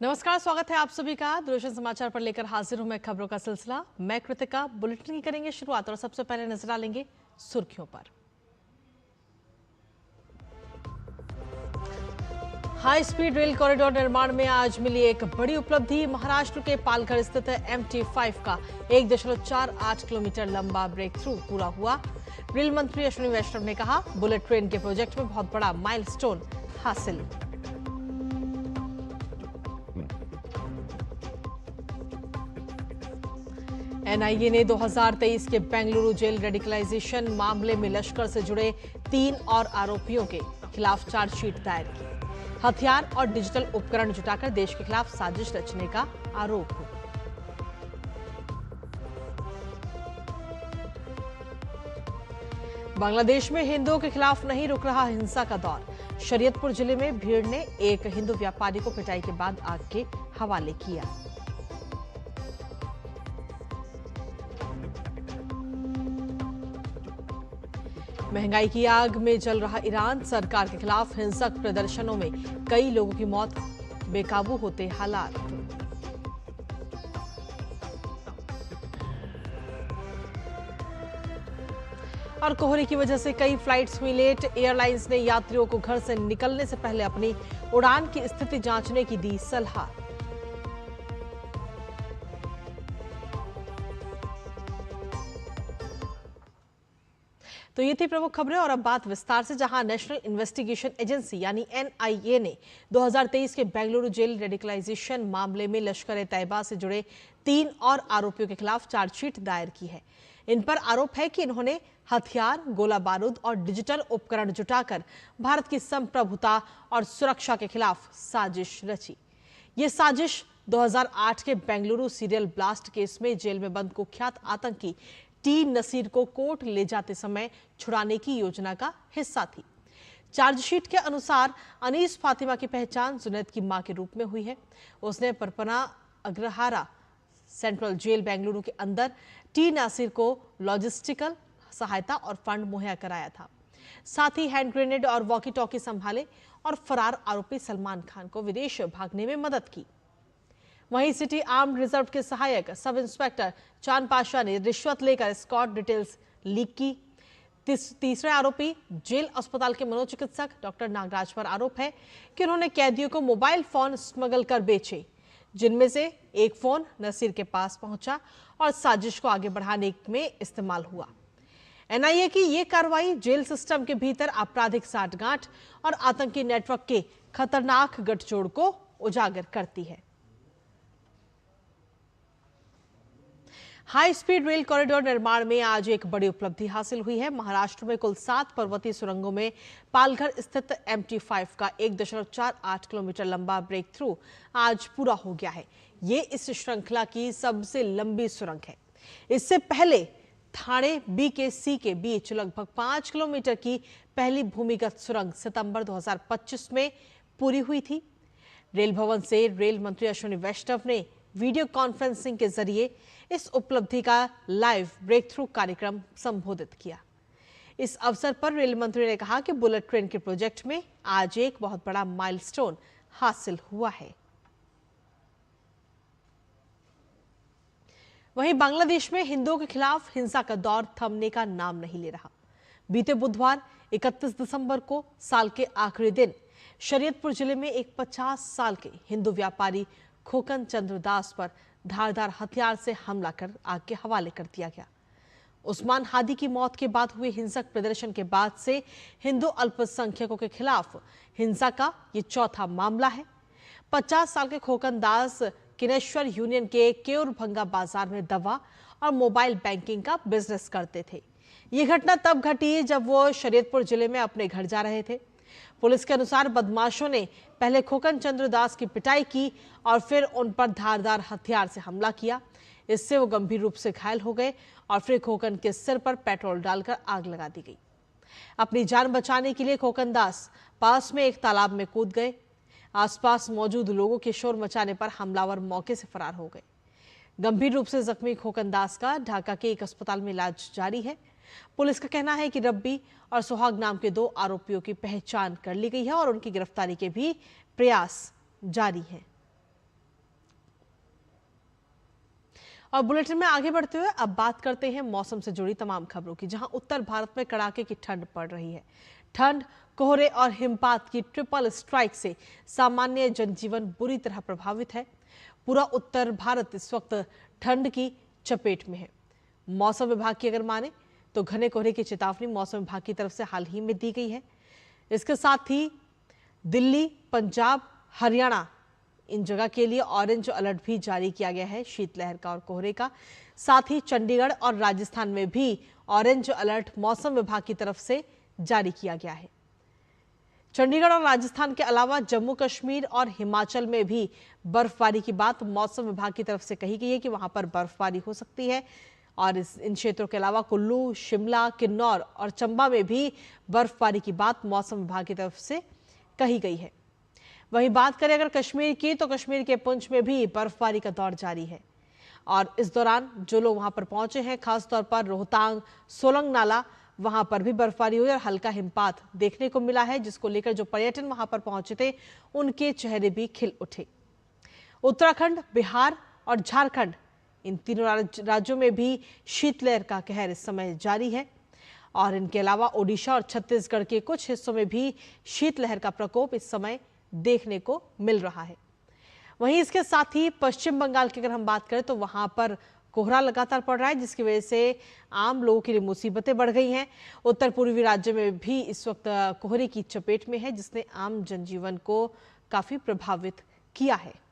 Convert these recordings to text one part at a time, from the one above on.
नमस्कार, स्वागत है आप सभी का दूरदर्शन समाचार पर लेकर हाजिर हूं मैं खबरों का सिलसिला। मैं कृतिका। बुलेटिन की करेंगे शुरुआत और सबसे पहले नजर डालेंगे सुर्खियों पर। हाई स्पीड रेल कॉरिडोर निर्माण में आज मिली एक बड़ी उपलब्धि। महाराष्ट्र के पालघर स्थित MT5 का 1.48 किलोमीटर लंबा ब्रेक थ्रू पूरा हुआ। रेल मंत्री अश्विनी वैष्णव ने कहा, बुलेट ट्रेन के प्रोजेक्ट में बहुत बड़ा माइलस्टोन हासिल। NIA ने 2023 के बेंगलुरु जेल रेडिकलाइजेशन मामले में लश्कर से जुड़े 3 और आरोपियों के खिलाफ चार्जशीट दायर की। हथियार और डिजिटल उपकरण जुटाकर देश के खिलाफ साजिश रचने का आरोप है। बांग्लादेश में हिंदुओं के खिलाफ नहीं रुक रहा हिंसा का दौर। शरीयतपुर जिले में भीड़ ने एक हिंदू व्यापारी को पिटाई के बाद आग के हवाले किया। महंगाई की आग में जल रहा ईरान। सरकार के खिलाफ हिंसक प्रदर्शनों में कई लोगों की मौत, बेकाबू होते हालात। और कोहरे की वजह से कई फ्लाइट्स हुई लेट। एयरलाइंस ने यात्रियों को घर से निकलने से पहले अपनी उड़ान की स्थिति जांचने की दी सलाह। तो ये थी प्रमुख खबरें और अब बात विस्तार से, जहां नेशनल इन्वेस्टिगेशन एजेंसी यानी NIA ने 2023 के बेंगलुरु जेल रेडिकलाइजेशन मामले में लश्कर-ए-तैयबा से जुड़े 3 और आरोपियों के खिलाफ चार्जशीट दायर की है। इन पर आरोप है कि इन्होंने हथियार, गोला बारूद और डिजिटल उपकरण जुटाकर भारत की संप्रभुता और सुरक्षा के खिलाफ साजिश रची। ये साजिश 2008 के बेंगलुरु सीरियल ब्लास्ट केस में जेल में बंद कुख्यात आतंकी टी नसीर को कोर्ट ले जाते समय छुड़ाने की योजना का हिस्सा थी। चार्जशीट के अनुसार अनीस फातिमा की पहचान जुनैद की मां के रूप में हुई है। उसने परपना अग्रहारा सेंट्रल जेल बेंगलुरु के अंदर टी नासिर को लॉजिस्टिकल सहायता और फंड मुहैया कराया था। साथ ही हैंड ग्रेनेड और वॉकी टॉकी संभाले और फरार आरोपी सलमान खान को विदेश भागने में मदद की। वहीं सिटी आर्म्ड रिजर्व के सहायक सब इंस्पेक्टर चांद पाशा ने रिश्वत लेकर स्कॉट डिटेल्स लीक की। तीसरे आरोपी जेल अस्पताल के मनोचिकित्सक डॉक्टर नागराज पर आरोप है कि उन्होंने कैदियों को मोबाइल फोन स्मगल कर बेचे, जिनमें से एक फोन नसीर के पास पहुंचा और साजिश को आगे बढ़ाने में इस्तेमाल हुआ। NIA की यह कार्रवाई जेल सिस्टम के भीतर आपराधिक साठगांठ और आतंकी नेटवर्क के खतरनाक गठजोड़ को उजागर करती है। हाई स्पीड रेल कॉरिडोर निर्माण में आज एक बड़ी उपलब्धि हासिल हुई है। महाराष्ट्र में कुल 7 पर्वतीय सुरंगों में पालघर स्थित MT5 का 1.48 किलोमीटर लंबा ब्रेक थ्रू आज पूरा हो गया है। ये इस श्रृंखला की सबसे लंबी सुरंग है। इससे पहले थाने B के C के बीच लगभग 5 किलोमीटर की पहली भूमिगत सुरंग सितंबर 2025 में पूरी हुई थी। रेल भवन से रेल मंत्री अश्विनी वैष्णव ने वीडियो कॉन्फ्रेंसिंग के जरिए इस उपलब्धि का लाइव ब्रेक थ्रू कार्यक्रम संबोधित किया। इस अवसर पर रेल मंत्री ने कहा कि बुलेट ट्रेन के प्रोजेक्ट में आज एक बहुत बड़ा माइलस्टोन हासिल हुआ है। वहीं बांग्लादेश में हिंदुओं के खिलाफ हिंसा का दौर थमने का नाम नहीं ले रहा। बीते बुधवार 31 दिसंबर को साल के आखिरी दिन शरीयतपुर जिले में एक 50 साल के हिंदू व्यापारी खोकन चंद्र दास पर धारदार हथियार से हमला कर आग के हवाले कर दिया गया। उस्मान हादी की मौत के बाद हुए हिंसक प्रदर्शन के बाद से हिंदू अल्पसंख्यकों के खिलाफ हिंसा का ये चौथा मामला है। 50 साल के खोकन दास किनेश्वर यूनियन के केयूरभंगा बाजार में दवा और मोबाइल बैंकिंग का बिजनेस करते थे। ये घटना तब घटी जब वो शरीयतपुर जिले में अपने घर जा रहे थे। पुलिस के अनुसार बदमाशों ने पहले खोकन चंद्र दास की पिटाई की और फिर उन पर धारदार हथियार से हमला किया। इससे वो गंभीर रूप से घायल हो गए और फिर खोकन के सिर पर पेट्रोल डालकर आग लगा दी गई। अपनी जान बचाने के लिए खोकन दास पास में एक तालाब में कूद गए। आसपास मौजूद लोगों के शोर मचाने पर हमलावर मौके से फरार हो गए। गंभीर रूप से जख्मी खोकन दास का ढाका के एक अस्पताल में इलाज जारी है। पुलिस का कहना है कि रब्बी और सुहाग नाम के 2 आरोपियों की पहचान कर ली गई है और उनकी गिरफ्तारी के भी प्रयास जारी हैं। और बुलेटिन में आगे बढ़ते हुए अब बात करते हैं मौसम से जुड़ी तमाम खबरों की, जहां उत्तर भारत में कड़ाके की ठंड पड़ रही है। ठंड, कोहरे और हिमपात की ट्रिपल स्ट्राइक से सामान्य जनजीवन बुरी तरह प्रभावित है। पूरा उत्तर भारत इस वक्त ठंड की चपेट में है। मौसम विभाग की अगर माने तो घने कोहरे की चेतावनी मौसम विभाग की तरफ से हाल ही में दी गई है। इसके साथ ही दिल्ली, पंजाब, हरियाणा इन जगह के लिए ऑरेंज अलर्ट भी जारी किया गया है शीतलहर का और कोहरे का। साथ ही चंडीगढ़ और राजस्थान में भी ऑरेंज अलर्ट मौसम विभाग की तरफ से जारी किया गया है। चंडीगढ़ और राजस्थान के अलावा जम्मू कश्मीर और हिमाचल में भी बर्फबारी की बात मौसम विभाग की तरफ से कही गई है कि वहां पर बर्फबारी हो सकती है। और इन क्षेत्रों के अलावा कुल्लू, शिमला, किन्नौर और चंबा में भी बर्फबारी की बात मौसम विभाग की तरफ से कही गई है। वहीं बात करें अगर कश्मीर की, तो कश्मीर के पुंछ में भी बर्फबारी का दौर जारी है। और इस दौरान जो लोग वहां पर पहुंचे हैं, खासतौर पर रोहतांग, सोलंग नाला, वहां पर भी बर्फबारी हुई और हल्का हिमपात देखने को मिला है, जिसको लेकर जो पर्यटन वहां पर पहुंचे थे उनके चेहरे भी खिल उठे। उत्तराखंड, बिहार और झारखंड इन तीनों राज्यों में भी शीतलहर का कहर इस समय जारी है। और इनके अलावा ओडिशा और छत्तीसगढ़ के कुछ हिस्सों में भी शीतलहर का प्रकोप इस समय देखने को मिल रहा है। वहीं इसके साथ ही पश्चिम बंगाल की अगर हम बात करें तो वहां पर कोहरा लगातार पड़ रहा है, जिसकी वजह से आम लोगों के लिए मुसीबतें बढ़ गई हैं। उत्तर पूर्वी राज्य में भी इस वक्त कोहरे की चपेट में है, जिसने आम जनजीवन को काफी प्रभावित किया है।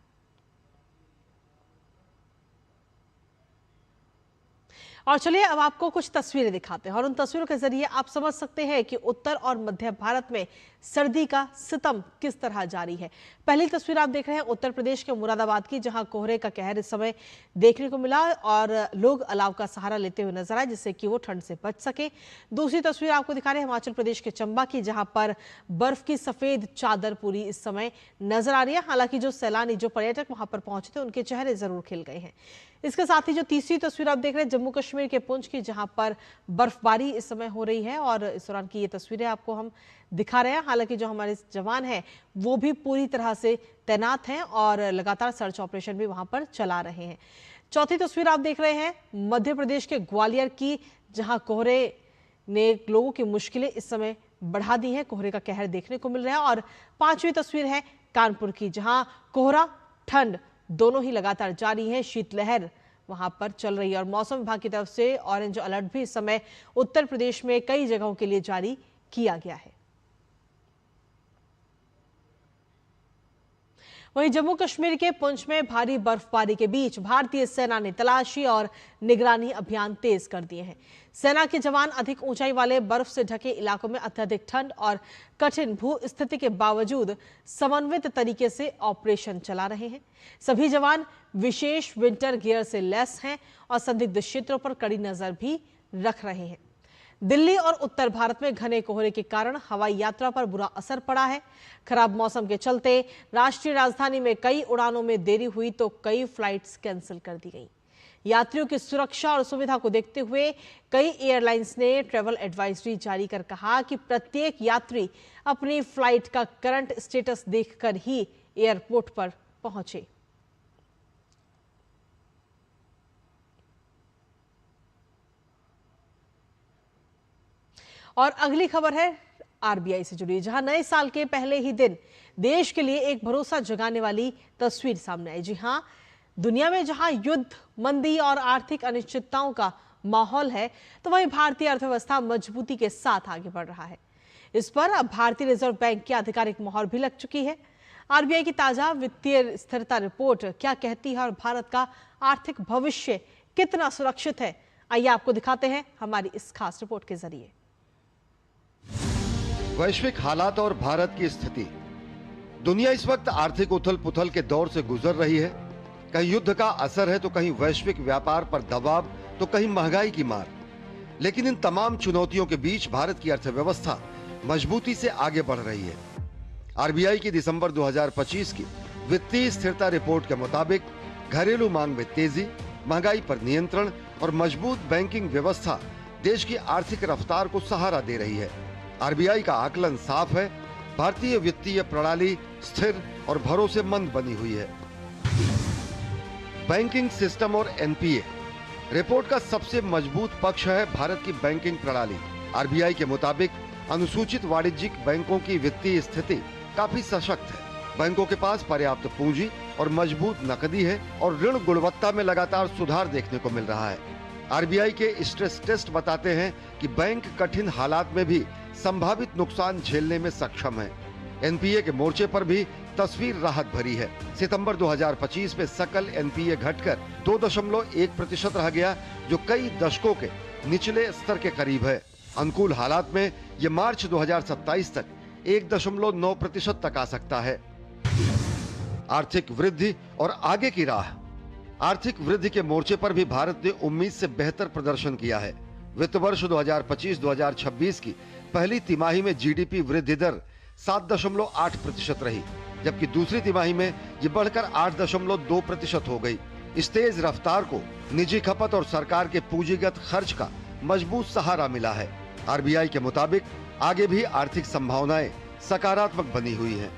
और चलिए अब आपको कुछ तस्वीरें दिखाते हैं और उन तस्वीरों के जरिए आप समझ सकते हैं कि उत्तर और मध्य भारत में सर्दी का सितम किस तरह जारी है। पहली तस्वीर आप देख रहे हैं उत्तर प्रदेश के मुरादाबाद की, जहां कोहरे का कहर इस समय देखने को मिला और लोग अलाव का सहारा लेते हुए नजर आए, जिससे कि वो ठंड से बच सके। दूसरी तस्वीर आपको दिखा रहे हैं हिमाचल प्रदेश के चंबा की, जहां पर बर्फ की सफेद चादर पूरी इस समय नजर आ रही है। हालांकि जो सैलानी, जो पर्यटक वहां पर पहुंचे थे, उनके चेहरे जरूर खिल गए हैं। इसके साथ ही जो तीसरी तस्वीर आप देख रहे हैं जम्मू कश्मीर के पुंछ की, जहां पर बर्फबारी इस समय हो रही है और इस दौरान की ये तस्वीरें आपको हम दिखा रहे हैं। हालांकि जो हमारे जवान हैं वो भी पूरी तरह से तैनात हैं और लगातार सर्च ऑपरेशन भी वहां पर चला रहे हैं। चौथी तस्वीर आप देख रहे हैं मध्य प्रदेश के ग्वालियर की, जहां कोहरे ने लोगों की मुश्किलें इस समय बढ़ा दी हैं। कोहरे का कहर देखने को मिल रहा है। और पांचवी तस्वीर है कानपुर की, जहां कोहरा, ठंड दोनों ही लगातार जारी है। शीतलहर वहां पर चल रही है और मौसम विभाग की तरफ से ऑरेंज अलर्ट भी इस समय उत्तर प्रदेश में कई जगहों के लिए जारी किया गया है। वहीं जम्मू कश्मीर के पुंछ में भारी बर्फबारी के बीच भारतीय सेना ने तलाशी और निगरानी अभियान तेज कर दिए हैं। सेना के जवान अधिक ऊंचाई वाले बर्फ से ढके इलाकों में अत्यधिक ठंड और कठिन भू स्थिति के बावजूद समन्वित तरीके से ऑपरेशन चला रहे हैं। सभी जवान विशेष विंटर गियर से लैस हैं और संदिग्ध क्षेत्रों पर कड़ी नजर भी रख रहे हैं। दिल्ली और उत्तर भारत में घने कोहरे के कारण हवाई यात्रा पर बुरा असर पड़ा है। खराब मौसम के चलते राष्ट्रीय राजधानी में कई उड़ानों में देरी हुई तो कई फ्लाइट्स कैंसिल कर दी गई। यात्रियों की सुरक्षा और सुविधा को देखते हुए कई एयरलाइंस ने ट्रैवल एडवाइजरी जारी कर कहा कि प्रत्येक यात्री अपनी फ्लाइट का करंट स्टेटस देखकर ही एयरपोर्ट पर पहुंचे। और अगली खबर है आरबीआई से जुड़ी, जहां नए साल के पहले ही दिन देश के लिए एक भरोसा जगाने वाली तस्वीर सामने आई। जी हां, दुनिया में जहां युद्ध, मंदी और आर्थिक अनिश्चितताओं का माहौल है, तो वहीं भारतीय अर्थव्यवस्था मजबूती के साथ आगे बढ़ रहा है। इस पर अब भारतीय रिजर्व बैंक की आधिकारिक मोहर भी लग चुकी है। आरबीआई की ताजा वित्तीय स्थिरता रिपोर्ट क्या कहती है और भारत का आर्थिक भविष्य कितना सुरक्षित है, आइए आपको दिखाते हैं हमारी इस खास रिपोर्ट के जरिए। वैश्विक हालात और भारत की स्थिति। दुनिया इस वक्त आर्थिक उथल पुथल के दौर से गुजर रही है। कहीं युद्ध का असर है तो कहीं वैश्विक व्यापार पर दबाव, तो कहीं महंगाई की मार। लेकिन इन तमाम चुनौतियों के बीच भारत की अर्थव्यवस्था मजबूती से आगे बढ़ रही है। आरबीआई की दिसंबर 2025 की वित्तीय स्थिरता रिपोर्ट के मुताबिक घरेलू मांग में तेजी, महंगाई पर नियंत्रण और मजबूत बैंकिंग व्यवस्था देश की आर्थिक रफ्तार को सहारा दे रही है। आरबीआई का आकलन साफ है, भारतीय वित्तीय प्रणाली स्थिर और भरोसेमंद बनी हुई है। बैंकिंग सिस्टम और एनपीए। रिपोर्ट का सबसे मजबूत पक्ष है भारत की बैंकिंग प्रणाली। आरबीआई के मुताबिक अनुसूचित वाणिज्यिक बैंकों की वित्तीय स्थिति काफी सशक्त है। बैंकों के पास पर्याप्त पूंजी और मजबूत नकदी है और ऋण गुणवत्ता में लगातार सुधार देखने को मिल रहा है। आरबीआई के स्ट्रेस टेस्ट बताते हैं कि बैंक कठिन हालात में भी संभावित नुकसान झेलने में सक्षम है। एनपीए के मोर्चे पर भी तस्वीर राहत भरी है। सितंबर 2025 में सकल एनपीए घटकर 2.1% रह गया, जो कई दशकों के निचले स्तर के करीब है। अनुकूल हालात में ये मार्च 2027 तक 1.9% तक आ सकता है। आर्थिक वृद्धि और आगे की राह। आर्थिक वृद्धि के मोर्चे पर भी भारत ने उम्मीद से बेहतर प्रदर्शन किया है। वित्त वर्ष 2025-2026 की पहली तिमाही में जीडीपी वृद्धि दर 7.8% रही, जबकि दूसरी तिमाही में ये बढ़कर 8.2% हो गई। इस तेज रफ्तार को निजी खपत और सरकार के पूंजीगत खर्च का मजबूत सहारा मिला है। आरबीआई के मुताबिक आगे भी आर्थिक संभावनाएं सकारात्मक बनी हुई हैं।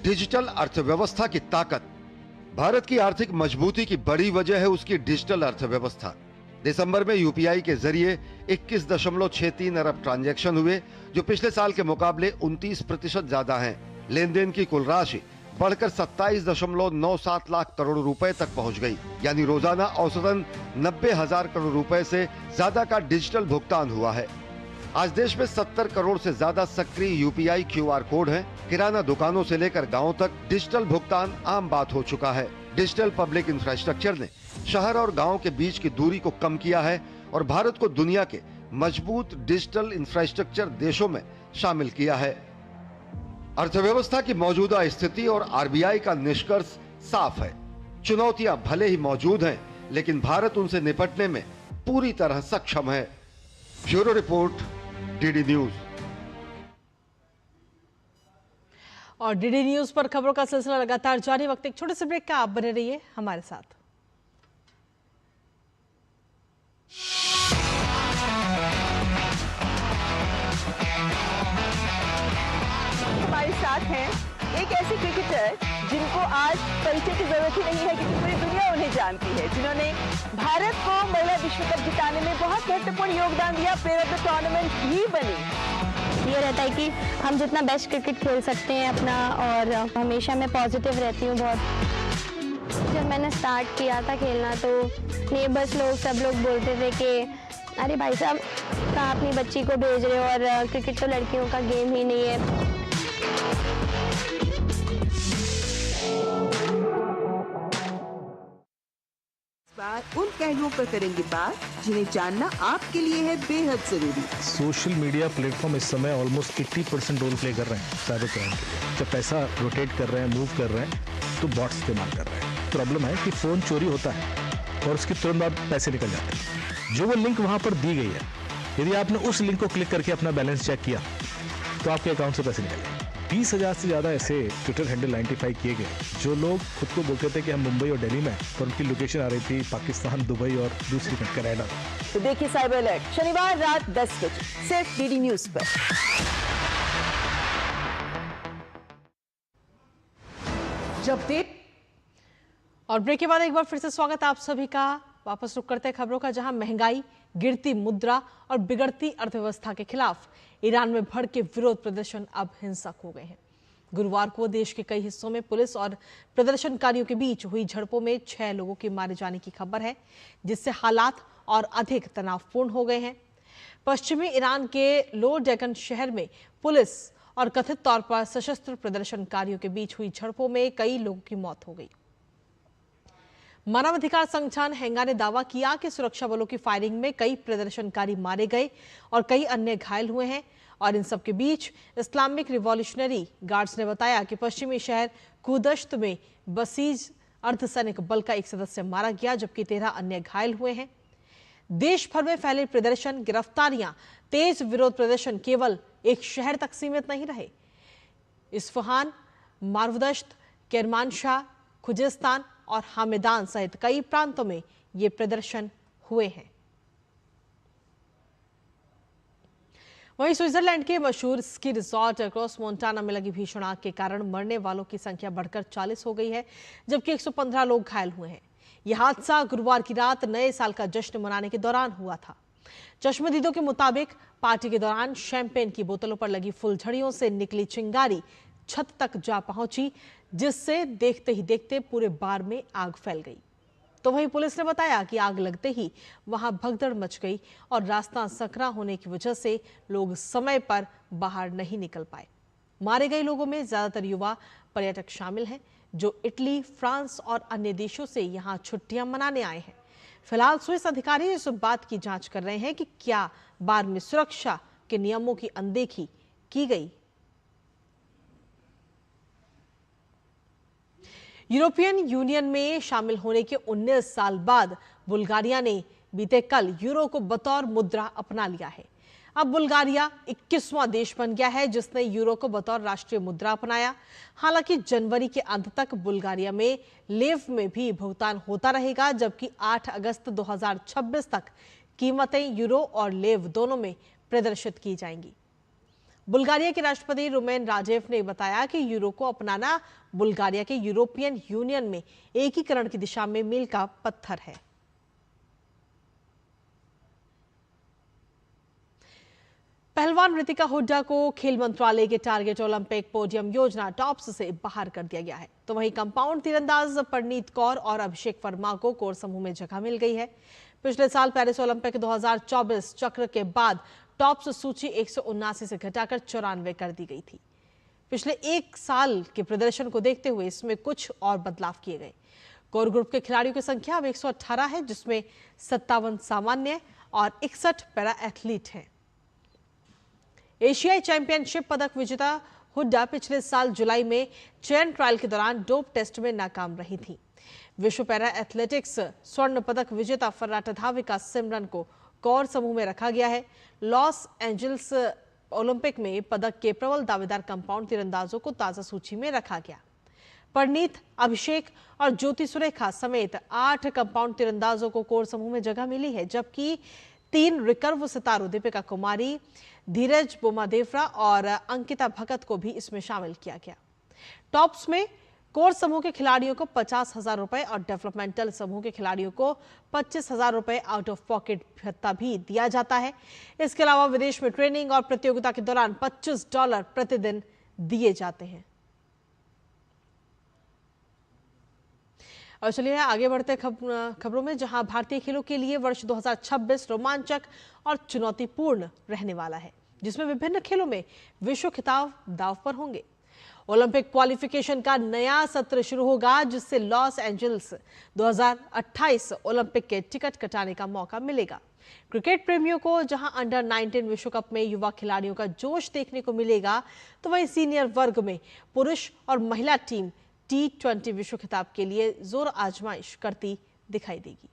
डिजिटल अर्थव्यवस्था की ताकत। भारत की आर्थिक मजबूती की बड़ी वजह है उसकी डिजिटल अर्थव्यवस्था। दिसंबर में यूपीआई के जरिए 21.63 अरब ट्रांजैक्शन हुए, जो पिछले साल के मुकाबले 29% ज्यादा हैं। लेन देन की कुल राशि बढ़कर 27.97 लाख करोड़ रुपए तक पहुंच गई, यानी रोजाना औसतन 90,000 करोड़ रुपए से ज्यादा का डिजिटल भुगतान हुआ है। आज देश में 70 करोड़ से ज्यादा सक्रिय यूपीआई क्यूआर कोड हैं। किराना दुकानों से लेकर गांवों तक डिजिटल भुगतान आम बात हो चुका है। डिजिटल पब्लिक इंफ्रास्ट्रक्चर ने शहर और गांव के बीच की दूरी को कम किया है और भारत को दुनिया के मजबूत डिजिटल इंफ्रास्ट्रक्चर देशों में शामिल किया है। अर्थव्यवस्था की मौजूदा स्थिति और आरबीआई का निष्कर्ष साफ है। चुनौतियां भले ही मौजूद हैं, लेकिन भारत उनसे निपटने में पूरी तरह सक्षम है। Bureau report, DD news. और डीडी न्यूज पर खबरों का सिलसिला लगातार जारी। वक्त एक छोटे से ब्रेक का, आप बने रहिए हमारे साथ। हमारे साथ हैं एक ऐसे क्रिकेटर जिनको आज परिचय की जरूरत ही नहीं है, क्योंकि पूरी दुनिया उन्हें जानती है, जिन्होंने भारत को महिला विश्व कप जिताने में बहुत महत्वपूर्ण योगदान दिया, प्लेयर ऑफ द टूर्नामेंट भी बनी। ये रहता है कि हम जितना बेस्ट क्रिकेट खेल सकते हैं अपना, और हमेशा मैं पॉजिटिव रहती हूँ बहुत। जब मैंने स्टार्ट किया था खेलना तो नेबर्स लोग सब लोग बोलते थे कि अरे भाई साहब कहाँ अपनी बच्ची को भेज रहे हो, और क्रिकेट तो लड़कियों का गेम ही नहीं है। उन पहलुओं पर करेंगे बात जिन्हें जानना आपके लिए है बेहद जरूरी। सोशल मीडिया प्लेटफॉर्म इस समय ऑलमोस्ट 80% रोल प्ले कर रहे हैं साइबर क्राइम के। जब पैसा रोटेट कर रहे हैं, मूव कर रहे हैं, तो बॉट्स इस्तेमाल कर रहे हैं। प्रॉब्लम है कि फ़ोन चोरी होता है और उसके तुरंत बाद पैसे निकल जाते हैं। जो वो लिंक वहाँ पर दी गई है, यदि आपने उस लिंक को क्लिक करके अपना बैलेंस चेक किया तो आपके अकाउंट से पैसे निकल गए। 20,000 से ज़्यादा ऐसे ट्विटर हैंडल आइडेंटिफाई किए गए जो लोग खुद को बोलते थे कि हम मुंबई और दिल्ली में, पर उनकी लोकेशन आ रही थी पाकिस्तान, दुबई और दूसरी कनाडा। तो देखिए साइबर अलर्ट शनिवार रात 10 बजे सिर्फ डीडी न्यूज पर। जब देख और ब्रेक के बाद एक बार फिर से स्वागत आप सभी का। वापस रुक करते हैं खबरों का, जहां महंगाई, गिरती मुद्रा और बिगड़ती अर्थव्यवस्था के खिलाफ ईरान में भड़के विरोध प्रदर्शन अब हिंसक हो गए हैं। गुरुवार को देश के कई हिस्सों में पुलिस और प्रदर्शनकारियों के बीच हुई झड़पों में 6 लोगों के मारे जाने की खबर है, जिससे हालात और अधिक तनावपूर्ण हो गए हैं। पश्चिमी ईरान के लो डेकन शहर में पुलिस और कथित तौर पर सशस्त्र प्रदर्शनकारियों के बीच हुई झड़पों में कई लोगों की मौत हो गई। मानवाधिकार संगठन हैंगा ने दावा किया कि सुरक्षा बलों की फायरिंग में कई प्रदर्शनकारी मारे गए और कई अन्य घायल हुए हैं। और इन सब के बीच इस्लामिक रिवॉल्यूशनरी गार्ड्स ने बताया कि पश्चिमी शहर कुदश्त में बसीज अर्धसैनिक बल का एक सदस्य मारा गया, जबकि 13 अन्य घायल हुए हैं। देश भर में फैले प्रदर्शन, गिरफ्तारियां, तेज विरोध प्रदर्शन केवल एक शहर तक सीमित नहीं रहे। इस्फहान, मारवदश्त, केरमानशाह, खुजेस्तान और हामेदान सहित कई प्रांतों में ये प्रदर्शन हुए हैं। वहीं स्विट्जरलैंड के मशहूर स्की रिजॉर्ट क्रॉस मोंटाना में लगी भीषण आग के कारण मरने वालों की संख्या बढ़कर 40 हो गई है, जबकि 115 लोग घायल हुए हैं। यह हादसा गुरुवार की रात नए साल का जश्न मनाने के दौरान हुआ था। चश्मदीदों के मुताबिक पार्टी के दौरान शैंपेन की बोतलों पर लगी फुलझड़ियों से निकली चिंगारी छत तक जा पहुंची, जिससे देखते ही देखते पूरे बार में आग फैल गई। तो वहीं पुलिस ने बताया कि आग लगते ही वहां भगदड़ मच गई और रास्ता सकरा होने की वजह से लोग समय पर बाहर नहीं निकल पाए। मारे गए लोगों में ज्यादातर युवा पर्यटक शामिल हैं, जो इटली, फ्रांस और अन्य देशों से यहां छुट्टियां मनाने आए हैं। फिलहाल स्विस अधिकारी इस बात की जांच कर रहे हैं कि क्या बार में सुरक्षा के नियमों की अनदेखी की गई। यूरोपियन यूनियन में शामिल होने के 19 साल बाद बुल्गारिया ने बीते कल यूरो को बतौर मुद्रा अपना लिया है। अब बुल्गारिया 21वां देश बन गया है जिसने यूरो को बतौर राष्ट्रीय मुद्रा अपनाया। हालांकि जनवरी के अंत तक बुल्गारिया में लेव में भी भुगतान होता रहेगा, जबकि 8 अगस्त 2026 तक कीमतें यूरो और लेव दोनों में प्रदर्शित की जाएंगी। बुल्गारिया के राष्ट्रपति रुमेन राजेव ने बताया कि यूरो को अपनाना बुल्गारिया के यूरोपियन यूनियन में एकीकरण की दिशा में मील का पत्थर है। पहलवान रितिका हुड्डा को खेल मंत्रालय के टारगेट ओलंपिक पोडियम योजना टॉप्स से बाहर कर दिया गया है। तो वहीं कंपाउंड तीरंदाज परनीत कौर और अभिषेक वर्मा को कोर समूह में जगह मिल गई है। पिछले साल पेरिस ओलंपिक 2024 चक्र के बाद टॉप्स सूची 179 से घटाकर 94 कर दी गई थी। पिछले एक साल के प्रदर्शन को देखते हुए इसमें कुछ और बदलाव किए गए। कोर ग्रुप के खिलाड़ियों की संख्या अब 118 है, जिसमें 57 सामान्य और 61 पैरा एथलीट हैं। एशियाई चैंपियनशिप पदक विजेता हुड्डा पिछले साल जुलाई में चयन ट्रायल के दौरान डोप टेस्ट में नाकाम रही थी। विश्व पैरा एथलेटिक्स स्वर्ण पदक विजेता फर्राटा धाविका सिमरन को कोर समूह में रखा गया है। लॉस एंजल्स ओलंपिक में पदक के प्रबल दावेदार कंपाउंड तीरंदाजों को ताजा सूची में रखा गया। परनीत, अभिषेक और ज्योति सुरेखा समेत 8 कंपाउंड तीरंदाजों को कोर समूह में जगह मिली है, जबकि 3 रिकर्व सितारों दीपिका कुमारी, धीरज बोमादेवरा और अंकिता भगत को भी इसमें शामिल किया गया। टॉप्स में कोर समूह के खिलाड़ियों को 50,000 रुपए और डेवलपमेंटल समूह के खिलाड़ियों को 25,000 रुपए आउट ऑफ पॉकेट भत्ता भी दिया जाता है। इसके अलावा विदेश में ट्रेनिंग और प्रतियोगिता के दौरान $25 प्रतिदिन दिए जाते हैं। और चलिए आगे बढ़ते खबरों में, जहां भारतीय खेलों के लिए वर्ष 2026 रोमांचक और चुनौतीपूर्ण रहने वाला है, जिसमें विभिन्न खेलों में विश्व खिताब दांव पर होंगे। ओलंपिक क्वालिफिकेशन का नया सत्र शुरू होगा, जिससे लॉस एंजल्स 2028 ओलंपिक के टिकट कटाने का मौका मिलेगा। क्रिकेट प्रेमियों को जहां अंडर 19 विश्व कप में युवा खिलाड़ियों का जोश देखने को मिलेगा, तो वहीं सीनियर वर्ग में पुरुष और महिला टीम T20 विश्व खिताब के लिए जोर आजमाइश करती दिखाई देगी।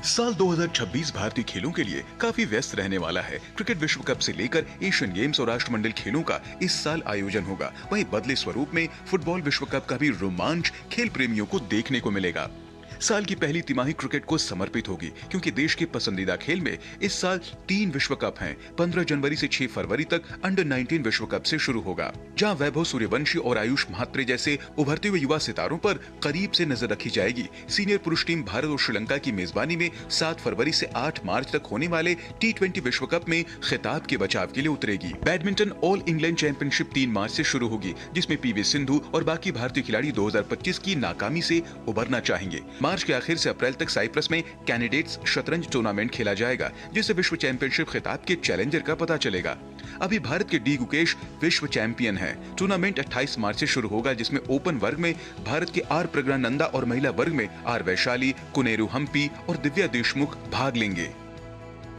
साल 2026 भारतीय खेलों के लिए काफी व्यस्त रहने वाला है। क्रिकेट विश्व कप से लेकर एशियन गेम्स और राष्ट्रमंडल खेलों का इस साल आयोजन होगा। वहीं बदले स्वरूप में फुटबॉल विश्व कप का भी रोमांच खेल प्रेमियों को देखने को मिलेगा। साल की पहली तिमाही क्रिकेट को समर्पित होगी, क्योंकि देश के पसंदीदा खेल में इस साल 3 विश्व कप हैं। 15 जनवरी से 6 फरवरी तक अंडर 19 विश्व कप से शुरू होगा, जहां वैभव सूर्यवंशी और आयुष म्हात्रे जैसे उभरते हुए युवा सितारों पर करीब से नजर रखी जाएगी। सीनियर पुरुष टीम भारत और श्रीलंका की मेजबानी में 7 फरवरी से 8 मार्च तक होने वाले T20 विश्व कप में खिताब के बचाव के लिए उतरेगी। बैडमिंटन ऑल इंग्लैंड चैंपियनशिप 3 मार्च से शुरू होगी, जिसमें PV सिंधु और बाकी भारतीय खिलाड़ी 2025 की नाकामी से उबरना चाहेंगे। मार्च के आखिर से अप्रैल तक साइप्रस में कैंडिडेट्स शतरंज टूर्नामेंट खेला जाएगा, जिससे विश्व चैंपियनशिप खिताब के चैलेंजर का पता चलेगा। अभी भारत के डी गुकेश विश्व चैंपियन है। टूर्नामेंट 28 मार्च से शुरू होगा, जिसमें ओपन वर्ग में भारत के आर प्रज्ञानंदा और महिला वर्ग में आर वैशाली, कुनेरू हम्पी और दिव्या देशमुख भाग लेंगे।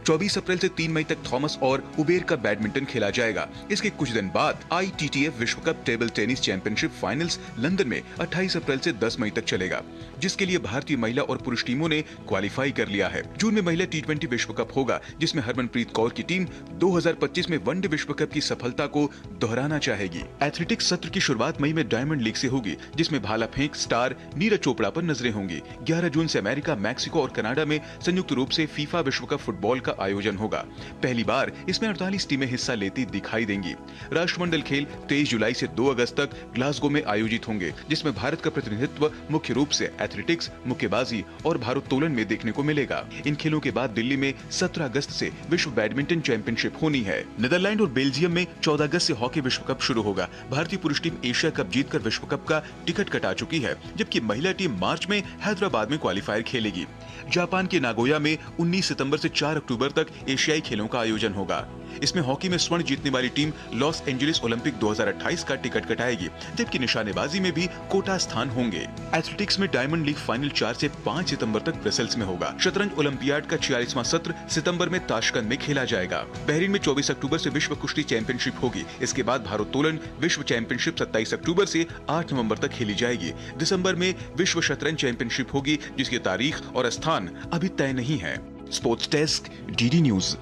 24 अप्रैल से 3 मई तक थॉमस और उबेर का बैडमिंटन खेला जाएगा। इसके कुछ दिन बाद ITTF विश्व cup table tennis championship finals London में 28 अप्रैल से 10 मई तक चलेगा, जिसके लिए भारतीय महिला और पुरुष टीमों ने क्वालिफाई कर लिया है। जून में महिला T20 विश्व कप होगा, जिसमें हरमनप्रीत कौर की टीम 2025 में वनडे विश्व कप की सफलता को दोहराना चाहेगी। एथलेटिक्स सत्र की शुरुआत मई में डायमंड लीग से होगी, जिसमें भाला फेंक स्टार नीरज चोपड़ा पर नजरें होंगी। 11 जून से अमेरिका, मैक्सिको और कनाडा में संयुक्त रूप से फीफा विश्व कप फुटबॉल का का आयोजन होगा। पहली बार इसमें 48 टीमें हिस्सा लेती दिखाई देंगी। राष्ट्रमंडल खेल 23 जुलाई से 2 अगस्त तक ग्लासगो में आयोजित होंगे, जिसमें भारत का प्रतिनिधित्व मुख्य रूप से एथलेटिक्स, मुक्केबाजी और भारोत्तोलन में देखने को मिलेगा। इन खेलों के बाद दिल्ली में 17 अगस्त से विश्व बैडमिंटन चैंपियनशिप होनी है। नीदरलैंड और बेल्जियम में 14 अगस्त से हॉकी विश्व कप शुरू होगा। भारतीय पुरुष टीम एशिया कप जीतकर विश्व कप का टिकट कटा चुकी है, जबकि महिला टीम मार्च में हैदराबाद में क्वालिफायर खेलेगी। जापान के नागोया में 19 सितंबर से 4 अक्टूबर तक एशियाई खेलों का आयोजन होगा। इसमें हॉकी में स्वर्ण जीतने वाली टीम लॉस एंजलिस ओलंपिक 2028 का टिकट कटाएगी, जबकि निशानेबाजी में भी कोटा स्थान होंगे। एथलेटिक्स में डायमंड लीग फाइनल 4 से 5 सितंबर तक ब्रसेल्स में होगा। शतरंज ओलंपियाड का 46वां सत्र सितंबर में ताशकंद में खेला जाएगा। बहरीन में 24 अक्टूबर से विश्व कुश्ती चैंपियनशिप होगी। इसके बाद भारोत्तोलन विश्व चैंपियनशिप 27 अक्टूबर से 8 नवंबर तक खेली जाएगी। दिसंबर में विश्व शतरंज चैंपियनशिप होगी, जिसकी तारीख और स्थान अभी तय नहीं है। Sports desk, DD news.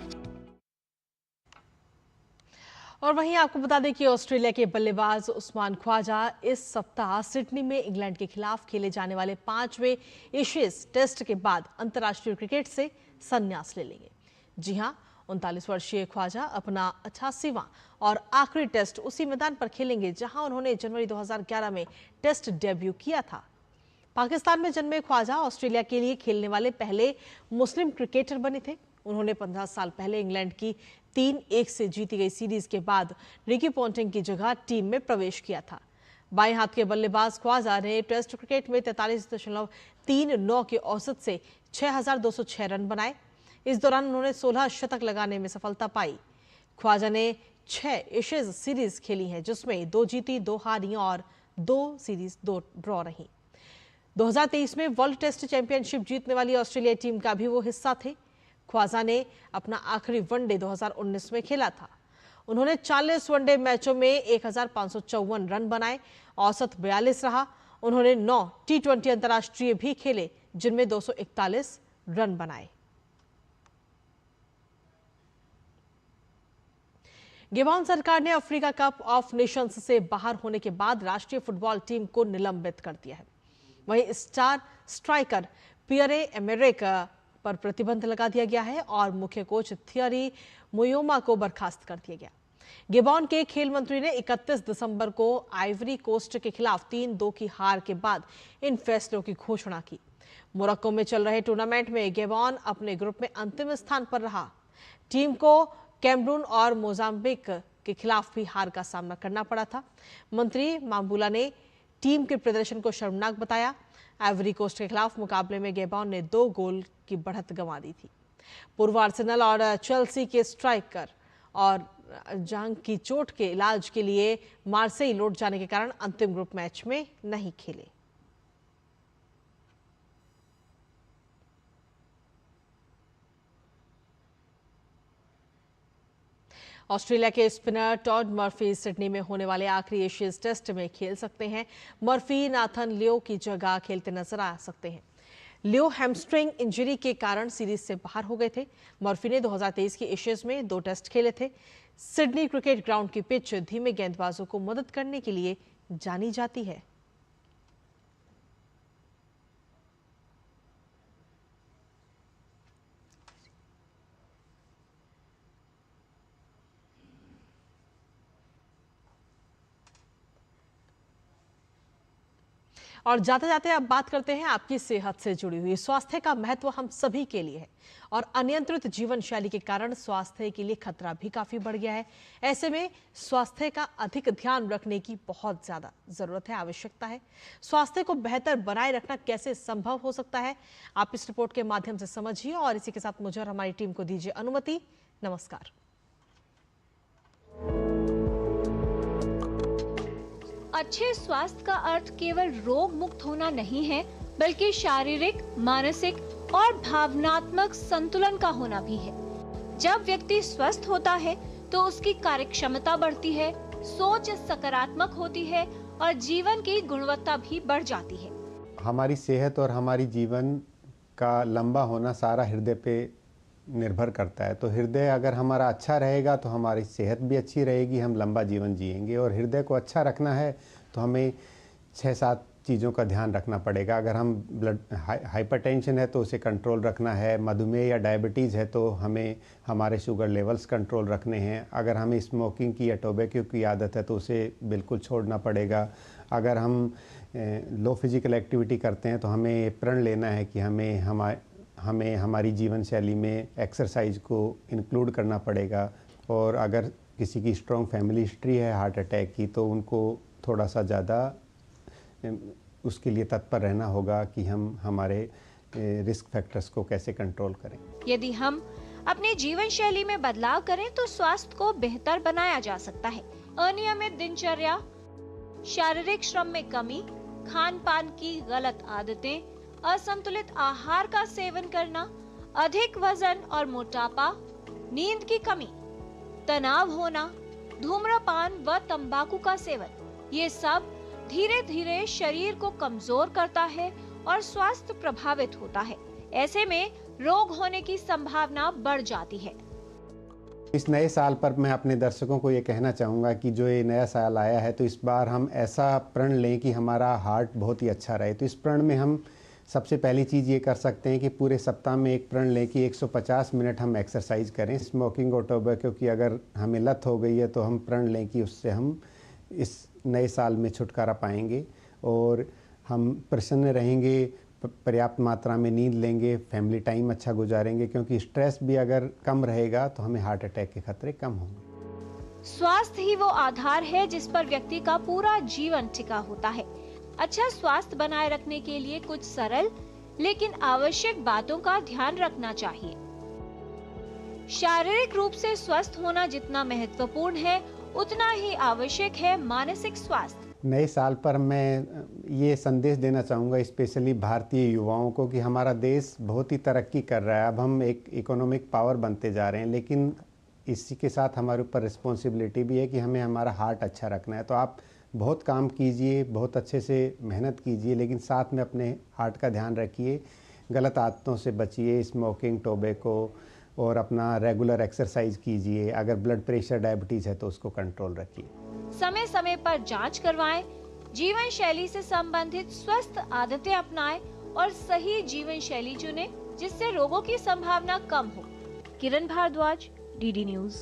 और वहीं आपको बता दें कि ऑस्ट्रेलिया के बल्लेबाज उस्मान ख्वाजा इस सप्ताह सिडनी में इंग्लैंड के खिलाफ खेले जाने वाले 5वें एशियज टेस्ट के बाद अंतर्राष्ट्रीय क्रिकेट से संन्यास ले लेंगे। जी हां, 39 वर्षीय ख्वाजा अपना 88वां और आखिरी टेस्ट उसी मैदान पर खेलेंगे जहां उन्होंने जनवरी 2011 में टेस्ट डेब्यू किया था। पाकिस्तान में जन्मे ख्वाजा ऑस्ट्रेलिया के लिए खेलने वाले पहले मुस्लिम क्रिकेटर बने थे। उन्होंने 15 साल पहले इंग्लैंड की 3-1 से जीती गई सीरीज के बाद रिकी पॉन्टिंग की जगह टीम में प्रवेश किया था। बाएं हाथ के बल्लेबाज ख्वाजा ने टेस्ट क्रिकेट में 43.39 के औसत से 6,206 रन बनाए। इस दौरान उन्होंने 16 शतक लगाने में सफलता पाई। ख्वाजा ने 6 एशेज सीरीज खेली हैं, जिसमें 2 जीती, 2 हारी और 2 सीरीज 2 ड्रॉ रही। 2023 में वर्ल्ड टेस्ट चैंपियनशिप जीतने वाली ऑस्ट्रेलिया टीम का भी वो हिस्सा थे। ख्वाजा ने अपना आखिरी वनडे 2019 में खेला था। उन्होंने 40 वनडे मैचों में 1,554 रन बनाए, औसत 42 रहा। उन्होंने 9 T20 अंतर्राष्ट्रीय भी खेले, जिनमें 241 रन बनाए। गिबॉन सरकार ने अफ्रीका कप ऑफ नेशंस से बाहर होने के बाद राष्ट्रीय फुटबॉल टीम को निलंबित कर दिया है। वहीं स्टार स्ट्राइकर पियरे एमेरिक पर प्रतिबंध लगा दिया गया है और मुख्य कोच थियरी मुयोमा को बर्खास्त कर दिया गया। गिबॉन के खेल मंत्री ने 31 दिसंबर को आइवरी कोस्ट के खिलाफ 3-2 की हार के बाद इन फैसलों की घोषणा की। मोरक्को में चल रहे टूर्नामेंट में गिबॉन अपने ग्रुप में अंतिम स्थान पर रहा। टीम को कैमरून और मोजाम्बिक के खिलाफ भी हार का सामना करना पड़ा था। मंत्री माम्बुला ने टीम के प्रदर्शन को शर्मनाक बताया। आइवरी कोस्ट के खिलाफ मुकाबले में गिबॉन ने 2 गोल की बढ़त गंवा दी थी। पूर्व आर्सेनल और चेल्सी के स्ट्राइकर और जांग की चोट के इलाज के लिए मार्सेई लौट जाने के कारण अंतिम ग्रुप मैच में नहीं खेले। ऑस्ट्रेलिया के स्पिनर टॉड मर्फी सिडनी में होने वाले आखिरी एशियज टेस्ट में खेल सकते हैं। मर्फी नाथन लियो की जगह खेलते नजर आ सकते हैं। लियो हैमस्ट्रिंग इंजरी के कारण सीरीज से बाहर हो गए थे। मर्फी ने 2023 की एशियज में 2 टेस्ट खेले थे। सिडनी क्रिकेट ग्राउंड की पिच धीमे गेंदबाजों को मदद करने के लिए जानी जाती है। और जाते जाते अब बात करते हैं आपकी सेहत से जुड़ी हुई। स्वास्थ्य का महत्व हम सभी के लिए है और अनियंत्रित जीवन शैली के कारण स्वास्थ्य के लिए खतरा भी काफी बढ़ गया है। ऐसे में स्वास्थ्य का अधिक ध्यान रखने की बहुत ज्यादा जरूरत है, आवश्यकता है। स्वास्थ्य को बेहतर बनाए रखना कैसे संभव हो सकता है, आप इस रिपोर्ट के माध्यम से समझिए और इसी के साथ मुझे और हमारी टीम को दीजिए अनुमति। नमस्कार। अच्छे स्वास्थ्य का अर्थ केवल रोग मुक्त होना नहीं है, बल्कि शारीरिक, मानसिक और भावनात्मक संतुलन का होना भी है। जब व्यक्ति स्वस्थ होता है तो उसकी कार्यक्षमता बढ़ती है, सोच सकारात्मक होती है और जीवन की गुणवत्ता भी बढ़ जाती है। हमारी सेहत और हमारी जीवन का लंबा होना सारा हृदय पे निर्भर करता है। तो हृदय अगर हमारा अच्छा रहेगा तो हमारी सेहत भी अच्छी रहेगी, हम लंबा जीवन जिएंगे। और हृदय को अच्छा रखना है तो हमें 6-7 चीज़ों का ध्यान रखना पड़ेगा। अगर हम हाइपरटेंशन है तो उसे कंट्रोल रखना है, मधुमेह या डायबिटीज़ है तो हमें हमारे शुगर लेवल्स कंट्रोल रखने हैं, अगर हमें स्मोकिंग की या टोबैको की आदत है तो उसे बिल्कुल छोड़ना पड़ेगा, अगर हम लो फिजिकल एक्टिविटी करते हैं तो हमें प्रण लेना है कि हमें हमारी जीवन शैली में एक्सरसाइज को इंक्लूड करना पड़ेगा, और अगर किसी की स्ट्रॉन्ग फैमिली हिस्ट्री है हार्ट अटैक की तो उनको थोड़ा सा ज़्यादा उसके लिए तत्पर रहना होगा कि हम हमारे रिस्क फैक्टर्स को कैसे कंट्रोल करें। यदि हम अपने जीवन शैली में बदलाव करें तो स्वास्थ्य को बेहतर बनाया जा सकता है। अनियमित दिनचर्या, शारीरिक श्रम में कमी, खान पान की गलत आदतें, असंतुलित आहार का सेवन करना, अधिक वजन और मोटापा, नींद की कमी, तनाव होना, धूम्रपान व तंबाकू का सेवन, ये सब धीरे धीरे शरीर को कमजोर करता है और स्वास्थ्य प्रभावित होता है। ऐसे में रोग होने की संभावना बढ़ जाती है। इस नए साल पर मैं अपने दर्शकों को ये कहना चाहूँगा कि जो ये नया साल आया है तो इस बार हम ऐसा प्रण लें कि हमारा हार्ट बहुत ही अच्छा रहे। तो इस प्रण में हम सबसे पहली चीज़ ये कर सकते हैं कि पूरे सप्ताह में एक प्रण लें कि 150 मिनट हम एक्सरसाइज करें। स्मोकिंग और टोबैको की अगर हमें लत हो गई है तो हम प्रण लें कि उससे हम इस नए साल में छुटकारा पाएंगे और हम प्रसन्न रहेंगे, पर्याप्त मात्रा में नींद लेंगे, फैमिली टाइम अच्छा गुजारेंगे, क्योंकि स्ट्रेस भी अगर कम रहेगा तो हमें हार्ट अटैक के खतरे कम होंगे। स्वास्थ्य ही वो आधार है जिस पर व्यक्ति का पूरा जीवन टिका होता है। अच्छा स्वास्थ्य बनाए रखने के लिए कुछ सरल लेकिन आवश्यक बातों का ध्यान रखना चाहिए। शारीरिक रूप से स्वस्थ होना जितना महत्वपूर्ण है उतना ही आवश्यक है मानसिक स्वास्थ्य। नए साल पर मैं ये संदेश देना चाहूँगा स्पेशली भारतीय युवाओं को कि हमारा देश बहुत ही तरक्की कर रहा है। अब हम एक इकोनॉमिक पावर बनते जा रहे हैं, लेकिन इसी के साथ हमारे ऊपर रिस्पॉन्सिबिलिटी भी है कि हमें हमारा हार्ट अच्छा रखना है। तो आप बहुत काम कीजिए, बहुत अच्छे से मेहनत कीजिए, लेकिन साथ में अपने हार्ट का ध्यान रखिए, गलत आदतों से बचिए, स्मोकिंग, टोबैको, और अपना रेगुलर एक्सरसाइज कीजिए। अगर ब्लड प्रेशर, डायबिटीज़ है तो उसको कंट्रोल रखिए। समय समय पर जांच करवाएं, जीवन शैली से संबंधित स्वस्थ आदतें अपनाएं और सही जीवन शैली चुनें जिससे रोगों की संभावना कम हो। किरण भारद्वाज, डीडी न्यूज़।